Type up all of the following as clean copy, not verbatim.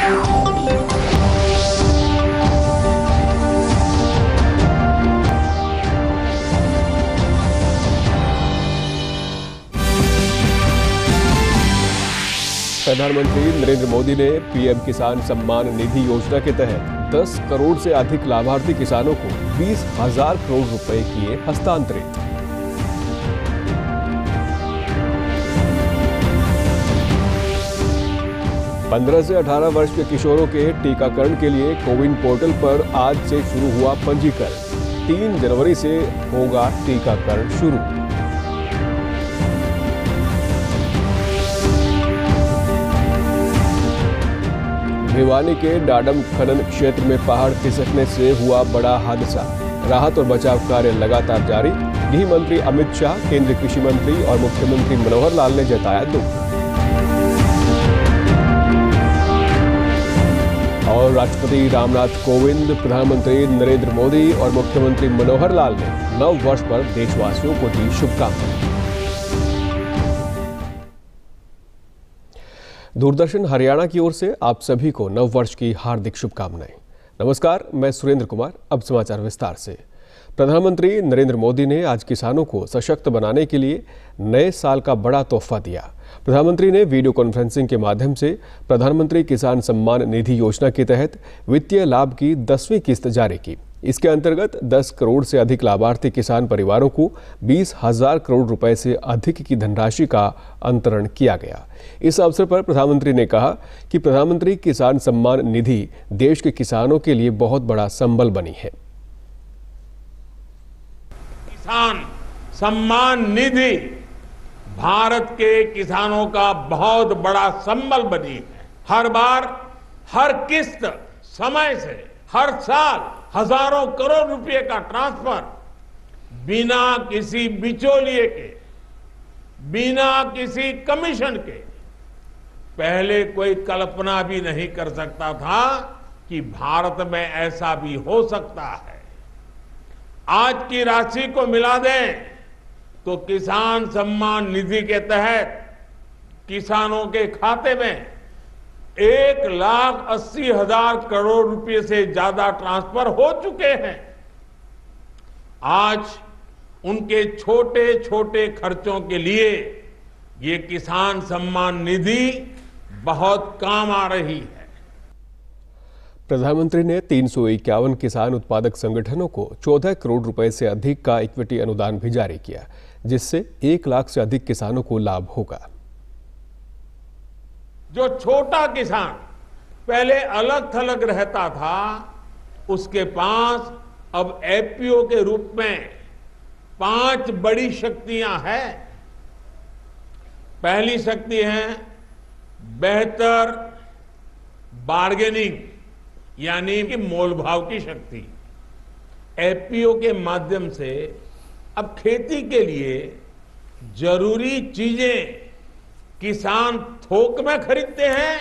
प्रधानमंत्री नरेंद्र मोदी ने पीएम किसान सम्मान निधि योजना के तहत 10 करोड़ से अधिक लाभार्थी किसानों को 20,000 करोड़ रुपए किए हस्तांतरित। पंद्रह से 18 वर्ष के किशोरों के टीकाकरण के लिए कोविन पोर्टल पर आज से शुरू हुआ पंजीकरण। 3 जनवरी से होगा टीकाकरण शुरू। भिवानी के डाडम खनन क्षेत्र में पहाड़ खिसकने से हुआ बड़ा हादसा। राहत और बचाव कार्य लगातार जारी। गृह मंत्री अमित शाह, केंद्रीय कृषि मंत्री और मुख्यमंत्री मनोहर लाल ने जताया दुख। और राष्ट्रपति रामनाथ कोविंद, प्रधानमंत्री नरेंद्र मोदी और मुख्यमंत्री मनोहर लाल ने नव वर्ष पर देशवासियों को दी शुभकामनाएं। दूरदर्शन हरियाणा की ओर से आप सभी को नव वर्ष की हार्दिक शुभकामनाएं। नमस्कार, मैं सुरेंद्र कुमार। अब समाचार विस्तार से। प्रधानमंत्री नरेंद्र मोदी ने आज किसानों को सशक्त बनाने के लिए नए साल का बड़ा तोहफा दिया। प्रधानमंत्री ने वीडियो कॉन्फ्रेंसिंग के माध्यम से प्रधानमंत्री किसान सम्मान निधि योजना के तहत वित्तीय लाभ की 10वीं किस्त जारी की। इसके अंतर्गत 10 करोड़ से अधिक लाभार्थी किसान परिवारों को 20,000 करोड़ रुपए से अधिक की धनराशि का अंतरण किया गया। इस अवसर पर प्रधानमंत्री ने कहा कि प्रधानमंत्री किसान सम्मान निधि देश के किसानों के लिए बहुत बड़ा संबल बनी है। किसान सम्मान निधि भारत के किसानों का बहुत बड़ा संबल बनी है। हर बार हर किस्त समय से हर साल हजारों करोड़ रुपए का ट्रांसफर बिना किसी बिचौलिए के, बिना किसी कमीशन के। पहले कोई कल्पना भी नहीं कर सकता था कि भारत में ऐसा भी हो सकता है। आज की राशि को मिला दें तो किसान सम्मान निधि के तहत किसानों के खाते में 1,80,000 करोड़ रुपए से ज्यादा ट्रांसफर हो चुके हैं। आज उनके छोटे छोटे खर्चों के लिए ये किसान सम्मान निधि बहुत काम आ रही है। प्रधानमंत्री ने 351 किसान उत्पादक संगठनों को 14 करोड़ रुपए से अधिक का इक्विटी अनुदान भी जारी किया, जिससे 1 लाख से अधिक किसानों को लाभ होगा। जो छोटा किसान पहले अलग थलग रहता था, उसके पास अब एफपीओ के रूप में 5 बड़ी शक्तियां हैं। पहली शक्ति है बेहतर बार्गेनिंग, यानी कि मोल भाव की शक्ति। एफपीओ के माध्यम से अब खेती के लिए जरूरी चीजें किसान थोक में खरीदते हैं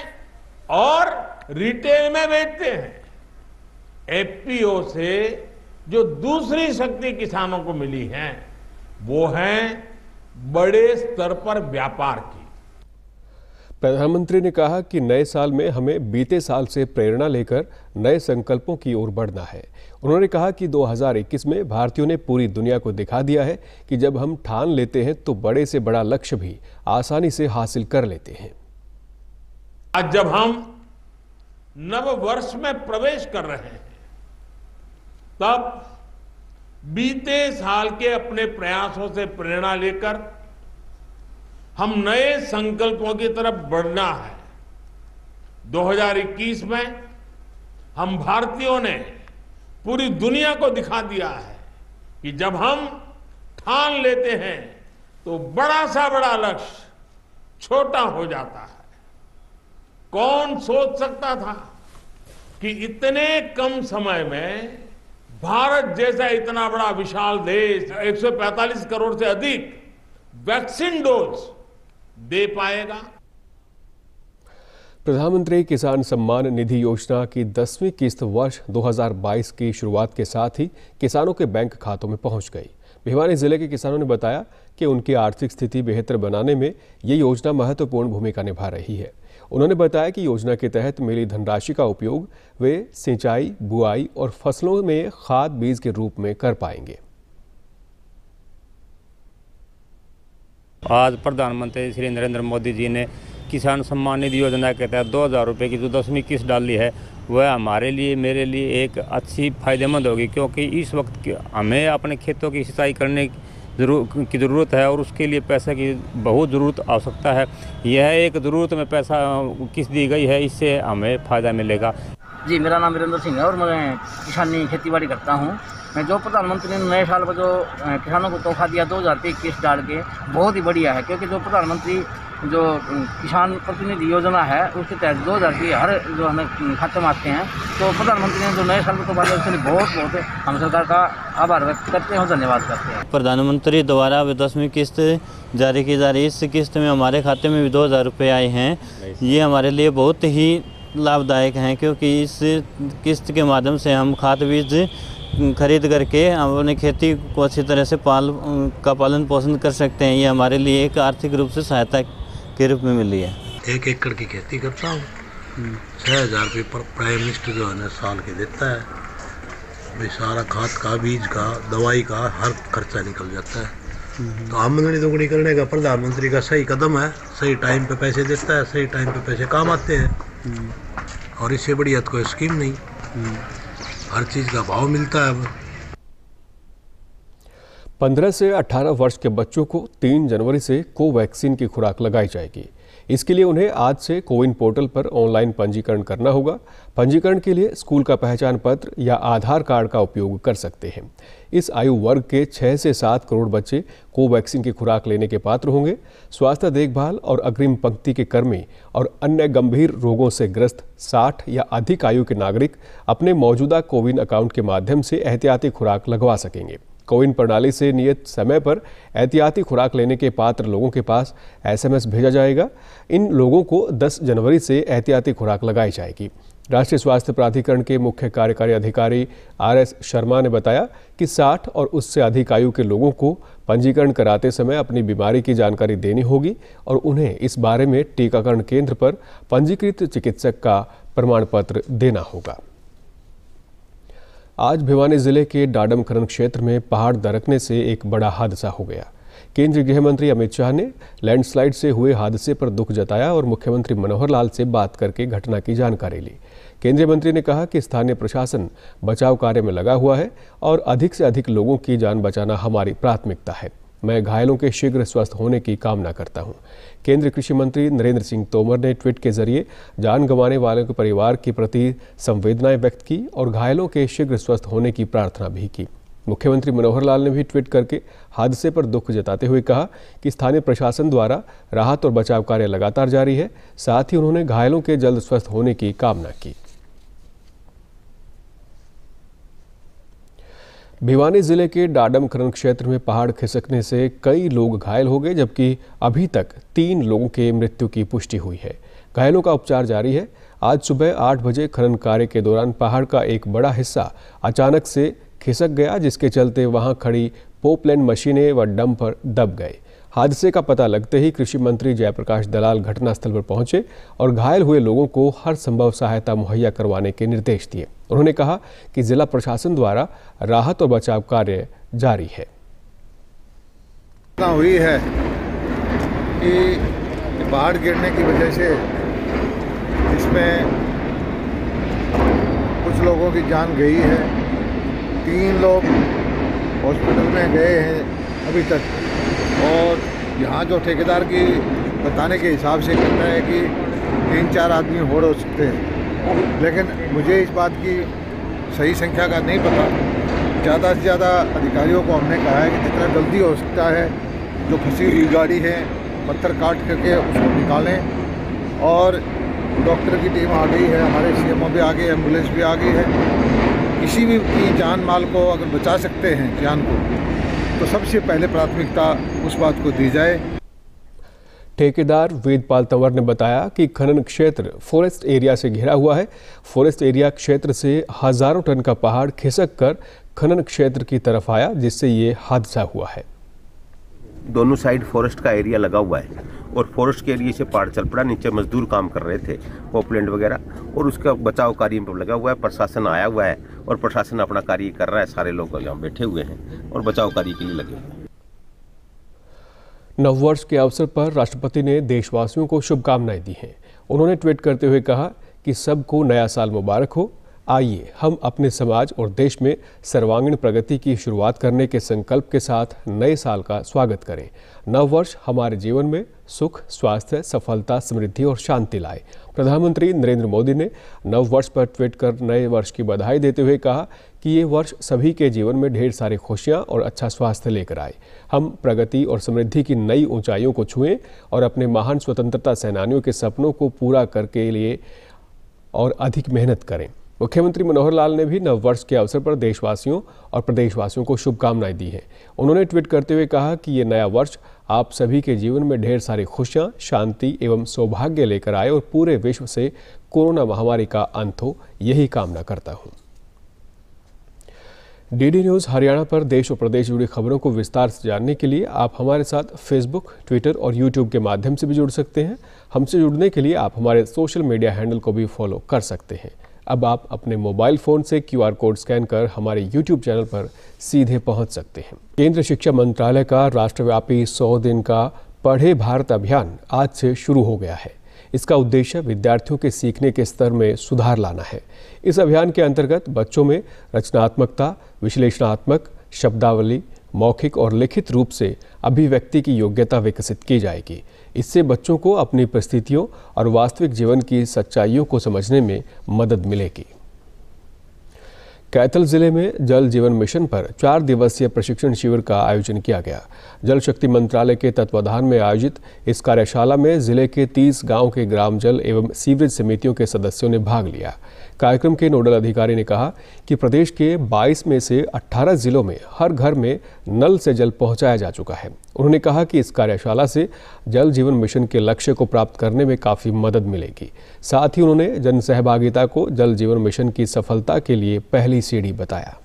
और रिटेल में बेचते हैं। एफपीओ से जो दूसरी शक्ति किसानों को मिली है वो है बड़े स्तर पर व्यापार की। प्रधानमंत्री ने कहा कि नए साल में हमें बीते साल से प्रेरणा लेकर नए संकल्पों की ओर बढ़ना है। उन्होंने कहा कि 2021 में भारतीयों ने पूरी दुनिया को दिखा दिया है कि जब हम ठान लेते हैं तो बड़े से बड़ा लक्ष्य भी आसानी से हासिल कर लेते हैं। आज जब हम नव वर्ष में प्रवेश कर रहे हैं, तब बीते साल के अपने प्रयासों से प्रेरणा लेकर हम नए संकल्पों की तरफ बढ़ना है। 2021 में हम भारतीयों ने पूरी दुनिया को दिखा दिया है कि जब हम ठान लेते हैं तो बड़ा सा बड़ा लक्ष्य छोटा हो जाता है। कौन सोच सकता था कि इतने कम समय में भारत जैसा इतना बड़ा विशाल देश 145 करोड़ से अधिक वैक्सीन डोज दे पाएगा। प्रधानमंत्री किसान सम्मान निधि योजना की 10वीं किस्त वर्ष 2022 की शुरुआत के साथ ही किसानों के बैंक खातों में पहुंच गई। भिवानी जिले के किसानों ने बताया कि उनकी आर्थिक स्थिति बेहतर बनाने में ये योजना महत्वपूर्ण भूमिका निभा रही है। उन्होंने बताया कि योजना के तहत मिली धनराशि का उपयोग वे सिंचाई, बुआई और फसलों में खाद बीज के रूप में कर पाएंगे। आज प्रधानमंत्री श्री नरेंद्र मोदी जी ने किसान सम्मान निधि योजना के तहत 2000 रुपये की जो 10वीं किस्त डाली है वह हमारे लिए, मेरे लिए एक अच्छी फायदेमंद होगी, क्योंकि इस वक्त हमें अपने खेतों की सिंचाई करने की ज़रूरत है और उसके लिए पैसे की बहुत ज़रूरत आवश्यकता है। यह एक ज़रूरत में पैसा किस्त दी गई है, इससे हमें फ़ायदा मिलेगा। जी, मेरा नाम वीरेंद्र सिंह है और मैं किसानी खेतीबाड़ी करता हूँ। मैं जो प्रधानमंत्री ने नए साल पर जो किसानों को तोहफा दिया 2000 रुपये किस्त डाल के, बहुत ही बढ़िया है, क्योंकि जो प्रधानमंत्री जो किसान प्रतिनिधि योजना है उसके तहत 2000 रुपये हर जो हमें खाते में आते हैं। तो प्रधानमंत्री ने जो नए साल को तोहफा दिया उसके लिए बहुत हम सरकार का आभार व्यक्त करते हैं और धन्यवाद करते हैं। प्रधानमंत्री द्वारा 10वीं किस्त जारी की जा रही है। इस किस्त में हमारे खाते में भी 2000 रुपये आए हैं। ये हमारे लिए बहुत ही लाभदायक हैं, क्योंकि इस किस्त के माध्यम से हम खाद बीज खरीद करके हम अपनी खेती को अच्छी तरह से पालन पोषण कर सकते हैं। ये हमारे लिए एक आर्थिक रूप से सहायता के रूप में मिली है। 1 एकड़ की खेती करता हूँ। 6000 रुपये प्राइम मिनिस्टर जो है ना साल के देता है। भाई सारा खाद का, बीज का, दवाई का हर खर्चा निकल जाता है। तो आमदनी दोगुनी करने का प्रधानमंत्री का सही कदम है। सही टाइम पे पैसे देता है, सही टाइम पे पैसे काम आते हैं और इससे बढ़िया तो कोई स्कीम नहीं। हर चीज़ का भाव मिलता है। अब 15 से 18 वर्ष के बच्चों को 3 जनवरी से कोवैक्सीन की खुराक लगाई जाएगी। इसके लिए उन्हें आज से कोविन पोर्टल पर ऑनलाइन पंजीकरण करना होगा। पंजीकरण के लिए स्कूल का पहचान पत्र या आधार कार्ड का उपयोग कर सकते हैं। इस आयु वर्ग के 6 से 7 करोड़ बच्चे कोवैक्सीन की खुराक लेने के पात्र होंगे। स्वास्थ्य देखभाल और अग्रिम पंक्ति के कर्मी और अन्य गंभीर रोगों से ग्रस्त 60 या अधिक आयु के नागरिक अपने मौजूदा कोविन अकाउंट के माध्यम से एहतियाती खुराक लगवा सकेंगे। कोविन प्रणाली से नियत समय पर एहतियाती खुराक लेने के पात्र लोगों के पास SMS भेजा जाएगा। इन लोगों को 10 जनवरी से एहतियाती खुराक लगाई जाएगी। राष्ट्रीय स्वास्थ्य प्राधिकरण के मुख्य कार्यकारी अधिकारी RS शर्मा ने बताया कि 60 और उससे अधिक आयु के लोगों को पंजीकरण कराते समय अपनी बीमारी की जानकारी देनी होगी और उन्हें इस बारे में टीकाकरण केंद्र पर पंजीकृत चिकित्सक का प्रमाण पत्र देना होगा। आज भिवानी जिले के डाडम खनन क्षेत्र में पहाड़ दरकने से एक बड़ा हादसा हो गया। केंद्रीय गृह मंत्री अमित शाह ने लैंडस्लाइड से हुए हादसे पर दुख जताया और मुख्यमंत्री मनोहर लाल से बात करके घटना की जानकारी ली। केंद्रीय मंत्री ने कहा कि स्थानीय प्रशासन बचाव कार्य में लगा हुआ है और अधिक से अधिक लोगों की जान बचाना हमारी प्राथमिकता है। मैं घायलों के शीघ्र स्वस्थ होने की कामना करता हूं। केंद्रीय कृषि मंत्री नरेंद्र सिंह तोमर ने ट्वीट के जरिए जान गंवाने वालों के परिवार के प्रति संवेदनाएं व्यक्त की और घायलों के शीघ्र स्वस्थ होने की प्रार्थना भी की। मुख्यमंत्री मनोहर लाल ने भी ट्वीट करके हादसे पर दुख जताते हुए कहा कि स्थानीय प्रशासन द्वारा राहत और बचाव कार्य लगातार जारी है। साथ ही उन्होंने घायलों के जल्द स्वस्थ होने की कामना की। भिवानी जिले के डाडम खनन क्षेत्र में पहाड़ खिसकने से कई लोग घायल हो गए, जबकि अभी तक 3 लोगों के मृत्यु की पुष्टि हुई है। घायलों का उपचार जारी है। आज सुबह 8 बजे खनन कार्य के दौरान पहाड़ का एक बड़ा हिस्सा अचानक से खिसक गया, जिसके चलते वहां खड़ी पोपलैंड मशीनें व डंपर दब गए। हादसे का पता लगते ही कृषि मंत्री जयप्रकाश दलाल घटनास्थल पर पहुंचे और घायल हुए लोगों को हर संभव सहायता मुहैया करवाने के निर्देश दिए। उन्होंने कहा कि जिला प्रशासन द्वारा राहत और बचाव कार्य जारी है। हुई है कि पहाड़ गिरने की वजह से इसमें कुछ लोगों की जान गई है। 3 लोग हॉस्पिटल में गए हैं अभी तक और यहाँ जो ठेकेदार की बताने के हिसाब से कहता है कि 3-4 आदमी हो सकते हैं, लेकिन मुझे इस बात की सही संख्या का नहीं पता। ज़्यादा से ज़्यादा अधिकारियों को हमने कहा है कि जितना जल्दी हो सकता है जो फंसी हुई गाड़ी है पत्थर काट करके उसको निकालें। और डॉक्टर की टीम आ गई है, हमारे CMO भी आ गए, एम्बुलेंस भी आ गई है। किसी भी की जान माल को अगर बचा सकते हैं जान को, तो सबसे पहले प्राथमिकता उस बात को दी जाए। ठेकेदार वेदपाल तंवर ने बताया कि खनन क्षेत्र फॉरेस्ट एरिया से घिरा हुआ है। फॉरेस्ट एरिया क्षेत्र से हजारों टन का पहाड़ खिसक कर खनन क्षेत्र की तरफ आया, जिससे ये हादसा हुआ है। दोनों साइड फॉरेस्ट का एरिया लगा हुआ है और फॉरेस्ट के एरिया से पहाड़ चल पड़ा, नीचे मजदूर काम कर रहे थे, पॉपलैंड वगैरह, और उसका बचाव कार्य में लगा हुआ है। प्रशासन आया हुआ है और प्रशासन अपना कार्य कर रहा है। सारे लोग यहाँ बैठे हुए हैं और बचाव कार्य के लिए लगे हुए हैं। नववर्ष के अवसर पर राष्ट्रपति ने देशवासियों को शुभकामनाएं दी हैं। उन्होंने ट्वीट करते हुए कहा कि सबको नया साल मुबारक हो। आइए हम अपने समाज और देश में सर्वांगीण प्रगति की शुरुआत करने के संकल्प के साथ नए साल का स्वागत करें। नववर्ष हमारे जीवन में सुख, स्वास्थ्य, सफलता, समृद्धि और शांति लाए। प्रधानमंत्री नरेंद्र मोदी ने नववर्ष पर ट्वीट कर नए वर्ष की बधाई देते हुए कहा कि ये वर्ष सभी के जीवन में ढेर सारी खुशियां और अच्छा स्वास्थ्य लेकर आए। हम प्रगति और समृद्धि की नई ऊंचाइयों को छुएं और अपने महान स्वतंत्रता सेनानियों के सपनों को पूरा करके लिए और अधिक मेहनत करें। मुख्यमंत्री मनोहर लाल ने भी नववर्ष के अवसर पर देशवासियों और प्रदेशवासियों को शुभकामनाएं दी हैं। उन्होंने ट्वीट करते हुए कहा कि ये नया वर्ष आप सभी के जीवन में ढेर सारी खुशियां, शांति एवं सौभाग्य लेकर आए और पूरे विश्व से कोरोना महामारी का अंत हो, यही कामना करता हूं। डीडी न्यूज़ हरियाणा पर देश और प्रदेश जुड़ी खबरों को विस्तार से जानने के लिए आप हमारे साथ फेसबुक, ट्विटर और यूट्यूब के माध्यम से भी जुड़ सकते हैं। हमसे जुड़ने के लिए आप हमारे सोशल मीडिया हैंडल को भी फॉलो कर सकते हैं। अब आप अपने मोबाइल फ़ोन से QR कोड स्कैन कर हमारे YouTube चैनल पर सीधे पहुंच सकते हैं। केंद्र शिक्षा मंत्रालय का राष्ट्रव्यापी 100 दिन का पढ़े भारत अभियान आज से शुरू हो गया है। इसका उद्देश्य विद्यार्थियों के सीखने के स्तर में सुधार लाना है। इस अभियान के अंतर्गत बच्चों में रचनात्मकता, विश्लेषणात्मक, शब्दावली, मौखिक और लिखित रूप से अभिव्यक्ति की योग्यता विकसित की जाएगी। इससे बच्चों को अपनी परिस्थितियों और वास्तविक जीवन की सच्चाइयों को समझने में मदद मिलेगी। कैथल जिले में जल जीवन मिशन पर 4 दिवसीय प्रशिक्षण शिविर का आयोजन किया गया। जल शक्ति मंत्रालय के तत्वाधान में आयोजित इस कार्यशाला में जिले के 30 गांव के ग्राम जल एवं सीवरेज समितियों के सदस्यों ने भाग लिया। कार्यक्रम के नोडल अधिकारी ने कहा कि प्रदेश के 22 में से 18 जिलों में हर घर में नल से जल पहुंचाया जा चुका है। उन्होंने कहा कि इस कार्यशाला से जल जीवन मिशन के लक्ष्य को प्राप्त करने में काफ़ी मदद मिलेगी। साथ ही उन्होंने जन सहभागिता को जल जीवन मिशन की सफलता के लिए पहली सीढ़ी बताया।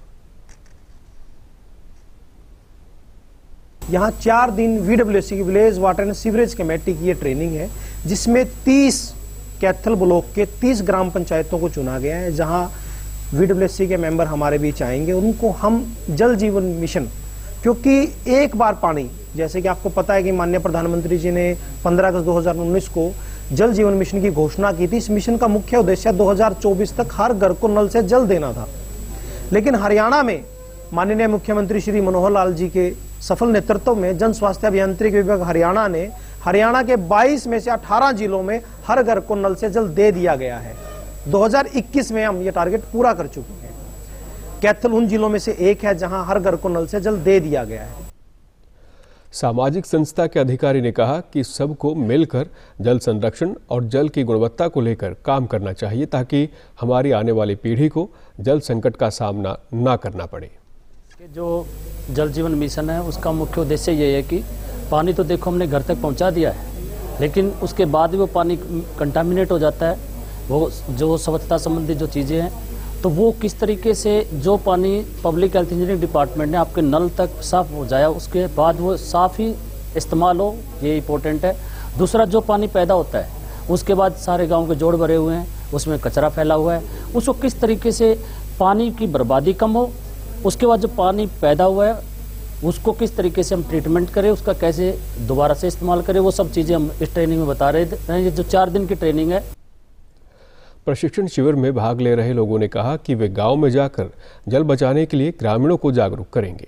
यहाँ 4 दिन VWC की village water and sewerage committee की ये ट्रेनिंग है, जिसमें 30 कैथल ब्लॉक के 30 ग्राम पंचायतों को चुना गया है, जहां VWC के मेंबर हमारे बीच आएंगे। उनको हम जल जीवन मिशन, क्योंकि एक बार पानी, जैसे कि आपको पता है कि माननीय प्रधानमंत्री जी ने 15 अगस्त 2019 को जल जीवन मिशन की घोषणा की थी। इस मिशन का मुख्य उद्देश्य 2024 तक हर घर को नल से जल देना था। लेकिन हरियाणा में माननीय मुख्यमंत्री श्री मनोहर लाल जी के सफल नेतृत्व में जन स्वास्थ्य अभियांत्रिकी विभाग हरियाणा ने हरियाणा के 22 में से 18 जिलों में हर घर को नल से जल दे दिया गया है। 2021 में हम ये टारगेट पूरा कर चुके हैं। कैथल उन जिलों में से एक है जहां हर घर को नल से जल दे दिया गया है। सामाजिक संस्था के अधिकारी ने कहा कि सबको मिलकर जल संरक्षण और जल की गुणवत्ता को लेकर काम करना चाहिए, ताकि हमारी आने वाली पीढ़ी को जल संकट का सामना ना करना पड़े। जो जल जीवन मिशन है उसका मुख्य उद्देश्य ये है कि पानी तो देखो हमने घर तक पहुंचा दिया है, लेकिन उसके बाद भी वो पानी कंटामिनेट हो जाता है। वो जो स्वच्छता संबंधी जो चीज़ें हैं, तो वो किस तरीके से जो पानी पब्लिक हेल्थ इंजीनियरिंग डिपार्टमेंट ने आपके नल तक साफ हो जाए, उसके बाद वो साफ ही इस्तेमाल हो, ये इम्पोर्टेंट है। दूसरा, जो पानी पैदा होता है उसके बाद सारे गाँव के जोड़ भरे हुए हैं, उसमें कचरा फैला हुआ है, उसको किस तरीके से पानी की बर्बादी कम हो। उसके बाद जो पानी पैदा हुआ है उसको किस तरीके से हम ट्रीटमेंट करें, उसका कैसे दोबारा से इस्तेमाल करें, वो सब चीज़ें हम इस ट्रेनिंग में बता रहे थे। ये जो 4 दिन की ट्रेनिंग है। प्रशिक्षण शिविर में भाग ले रहे लोगों ने कहा कि वे गांव में जाकर जल बचाने के लिए ग्रामीणों को जागरूक करेंगे।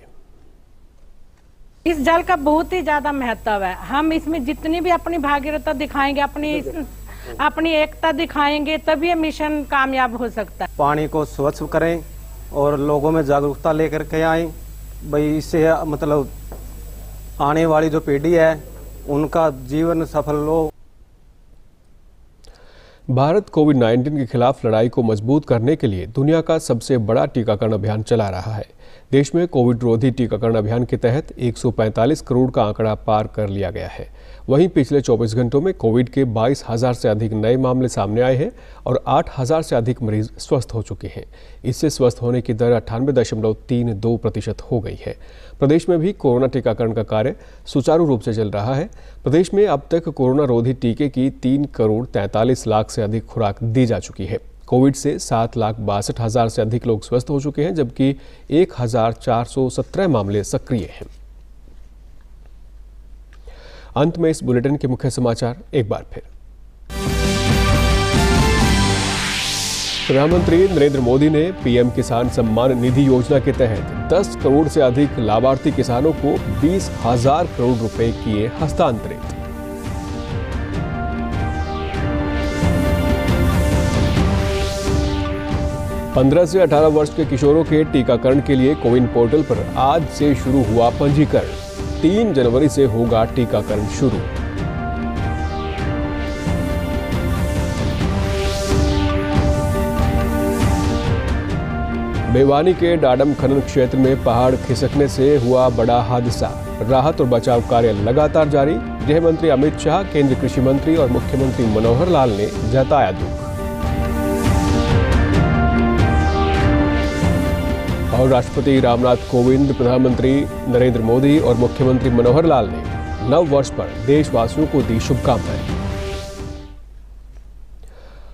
इस जल का बहुत ही ज्यादा महत्व है। हम इसमें जितनी भी अपनी भागीरथता दिखाएंगे, अपनी एकता दिखाएंगे, तभी ये मिशन कामयाब हो सकता है। पानी को स्वच्छ करें और लोगों में जागरूकता लेकर के आए। भाई इससे मतलब आने वाली जो पीढ़ी है उनका जीवन सफल हो। भारत कोविड-19 के खिलाफ लड़ाई को मजबूत करने के लिए दुनिया का सबसे बड़ा टीकाकरण अभियान चला रहा है। देश में कोविड रोधी टीकाकरण अभियान के तहत 145 करोड़ का आंकड़ा पार कर लिया गया है। वहीं पिछले 24 घंटों में कोविड के 22,000 से अधिक नए मामले सामने आए हैं और 8,000 से अधिक मरीज स्वस्थ हो चुके हैं। इससे स्वस्थ होने की दर 98.32% हो गई है। प्रदेश में भी कोरोना टीकाकरण का कार्य सुचारू रूप से चल रहा है। प्रदेश में अब तक कोरोना रोधी टीके की 3 करोड़ 43 लाख से अधिक खुराक दी जा चुकी है। कोविड से 7,62,000 से अधिक लोग स्वस्थ हो चुके हैं, जबकि 1,417 मामले सक्रिय हैं। अंत में इस बुलेटिन के मुख्य समाचार एक बार फिर। प्रधानमंत्री नरेंद्र मोदी ने पीएम किसान सम्मान निधि योजना के तहत 10 करोड़ से अधिक लाभार्थी किसानों को 20,000 करोड़ रुपए किए हस्तांतरित। पंद्रह से 18 वर्ष के किशोरों के टीकाकरण के लिए कोविन पोर्टल पर आज से शुरू हुआ पंजीकरण। 3 जनवरी से होगा टीकाकरण शुरू। भिवानी के डाडम खनन क्षेत्र में पहाड़ खिसकने से हुआ बड़ा हादसा। राहत और बचाव कार्य लगातार जारी। गृह मंत्री अमित शाह, केंद्रीय कृषि मंत्री और मुख्यमंत्री मनोहर लाल ने जताया दुख। और राष्ट्रपति रामनाथ कोविंद, प्रधानमंत्री नरेंद्र मोदी और मुख्यमंत्री मनोहर लाल ने नव वर्ष पर देशवासियों को दी शुभकामनाएं।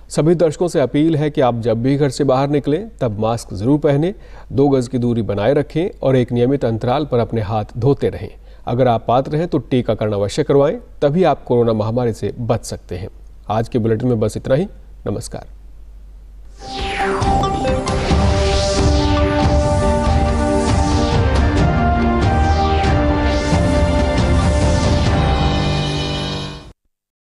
सभी दर्शकों से अपील है कि आप जब भी घर से बाहर निकलें तब मास्क जरूर पहनें, 2 गज की दूरी बनाए रखें और एक नियमित अंतराल पर अपने हाथ धोते रहें। अगर आप पात्र हैं तो टीकाकरण अवश्य करवाएं, तभी आप कोरोना महामारी से बच सकते हैं। आज के बुलेटिन में बस इतना ही। नमस्कार।